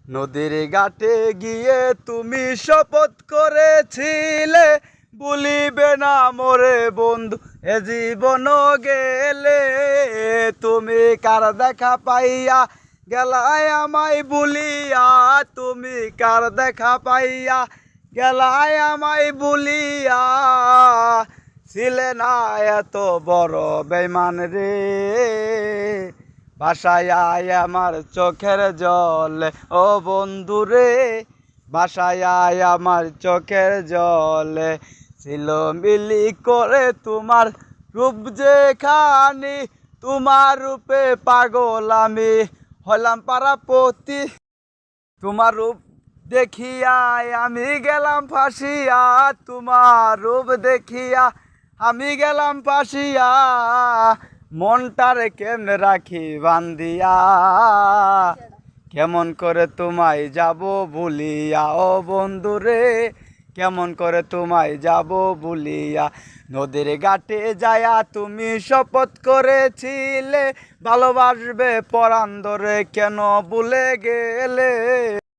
নদীর ঘাটে গিয়ে তুমি শপথ করেছিলে ভুলিবে না মোরে বন্ধু এ জীবন গেলে। তুমি কার দেখা পাইয়া গেলায় আমায় ভুলিয়া, তুমি কার দেখা পাইয়া গেলায় আমায় ভুলিয়া। ছিলে না এত বড় বেঈমান রে, ভাষায় আয় আমার চোখের জলে ও বন্ধু রে, ভাষায় আয় আমার চোখের জলে। ছিল মিলি করে তোমার রূপ যেখানি, তোমার রূপে পাগল আমি হলাম পাড়াপতি। তোমার রূপ দেখিয়া আমি গেলাম ফাঁসিয়া, তোমার রূপ দেখিয়া আমি গেলাম ফাঁসিয়া। মনটারে কেমনে রাখি বান্ধিয়া, কেমন করে তোমায় যাব ভুলিয়া ও বন্ধু রে, কেমন করে তোমায় যাব ভুলিয়া। নদীর ঘাটে যায়া তুমি শপথ করেছিলে ভালোবাসবে পরাণ ধরে, কেন ভুলে গেলে?